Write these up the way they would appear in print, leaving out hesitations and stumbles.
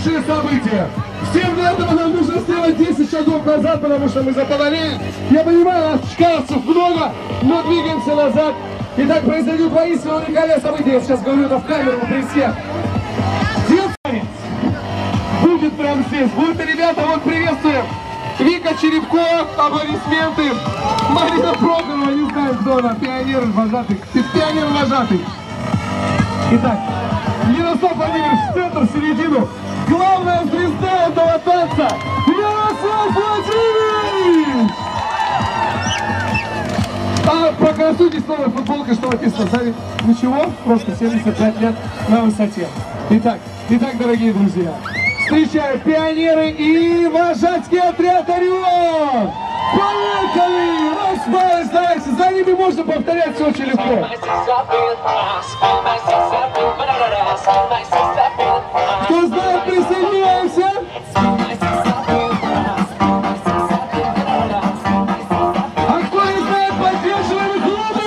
большие события. Всем для этого нам нужно сделать 10 шагов назад, потому что мы западаем. Я понимаю, нас чкалцев много, но двигаемся назад. Итак, произойдет воистину уникальное событие. Я сейчас говорю это в камеру при всех. Будет прямо здесь. Будут ребята, вот приветствуем. Вика Черепко, аплодисменты. Марина Прохорова, не знаю, кто она, пионер вожатый. Пионер вожатый. Итак, Ярослав Владимирович, в центр, в середину. Главная звезда этого танца Ярослав Владимирович! А про красоту снова футболка, что написано сзади? Ничего, просто 75 лет на высоте. Итак, дорогие друзья, встречаю пионеры и вожатский отряд «Орион». Поехали! Раз, знаете, за ними можно повторять все очень легко. Кто знает, присоединяемся! А кто не знает, поддерживаем клубы!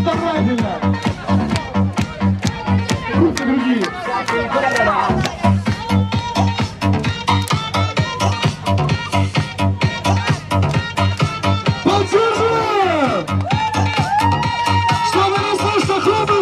Старательно! Руки другие! Поддерживаем! Чтобы не слышно, клубы!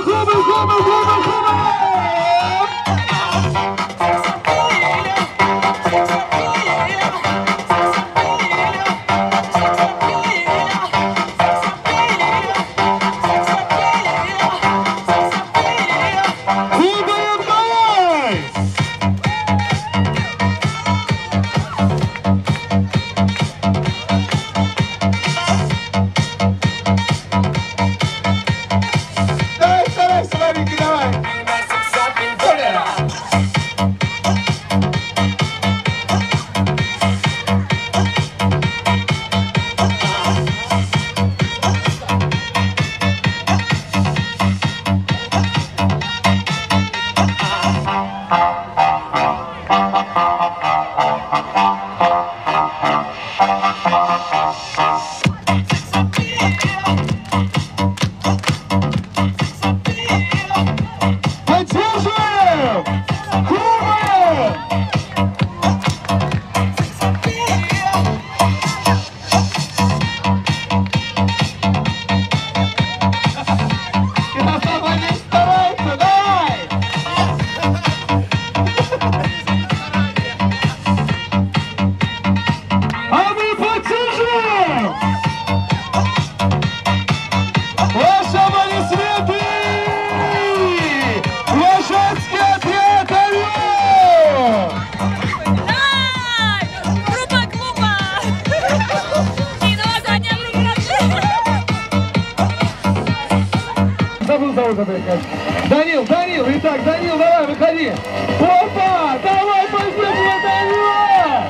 Данил, итак, Данил, давай, выходи. Опа, давай, поддерживай, Данила!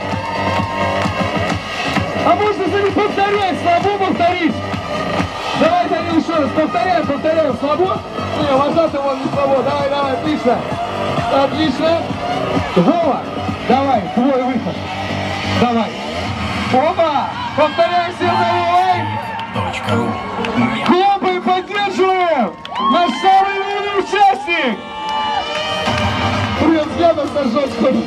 А можно за ним повторять, слабо повторить? Давай, Данил, еще раз, повторяем, слабо? Не, вожатый вон не слабо, давай, отлично. Вова, давай, твой выход. Давай. Опа, повторяем все за Вовой. Клопы поддерживаем! Наш самый юный участник! Привет, взглядом сожжет что-то.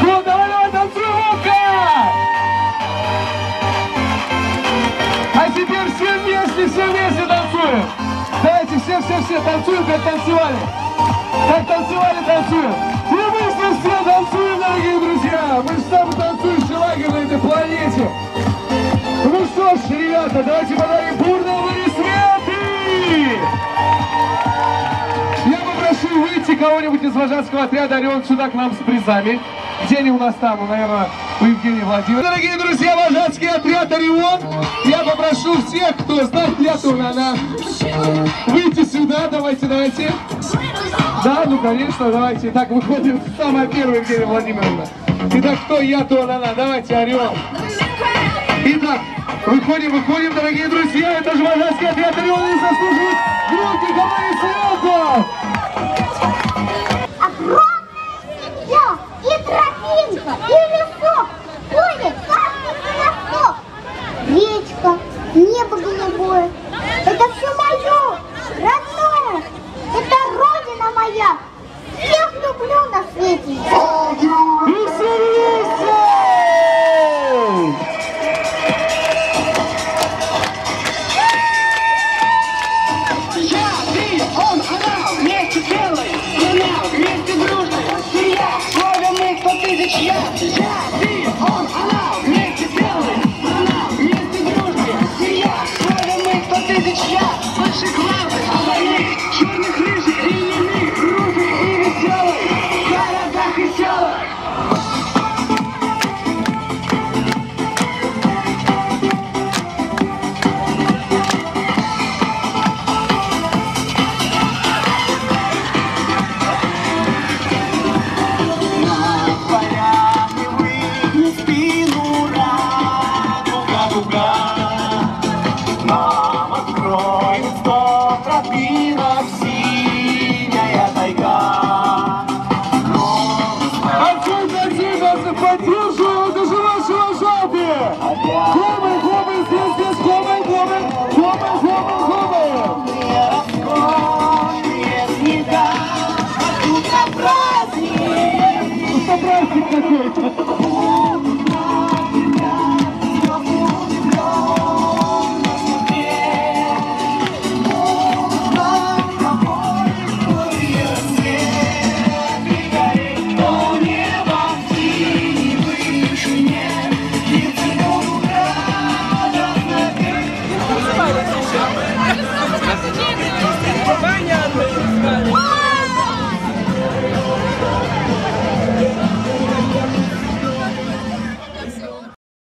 Ну, давай, танцуй, Вовка! А теперь все вместе танцуем! Давайте, все танцуем, как танцевали! Как танцуем! И мы все танцуем, дорогие друзья! Мы же самый танцующий лагерь на этой планете! Ну что ж, ребята, давайте подарим бурные аплодисменты! Я попрошу выйти кого-нибудь из вожатского отряда «Орион» сюда к нам с призами. Где они у нас там? Наверное, у Евгения Владимировича. Дорогие друзья, вожатский отряд «Орион», я попрошу всех, кто знает Яту Нана, выйти сюда. Давайте. Да, ну конечно, давайте. Так, выходим самая первая, Евгения Владимировна. Итак, кто Яту Нана? Давайте, «Орион». Итак, выходим, дорогие друзья, это же вожатский отряд «Орион» и заслуживает громких аплодисментов! Огромная семья, и тропинка, и лесок, ходит каждый на носок. Небо голубое.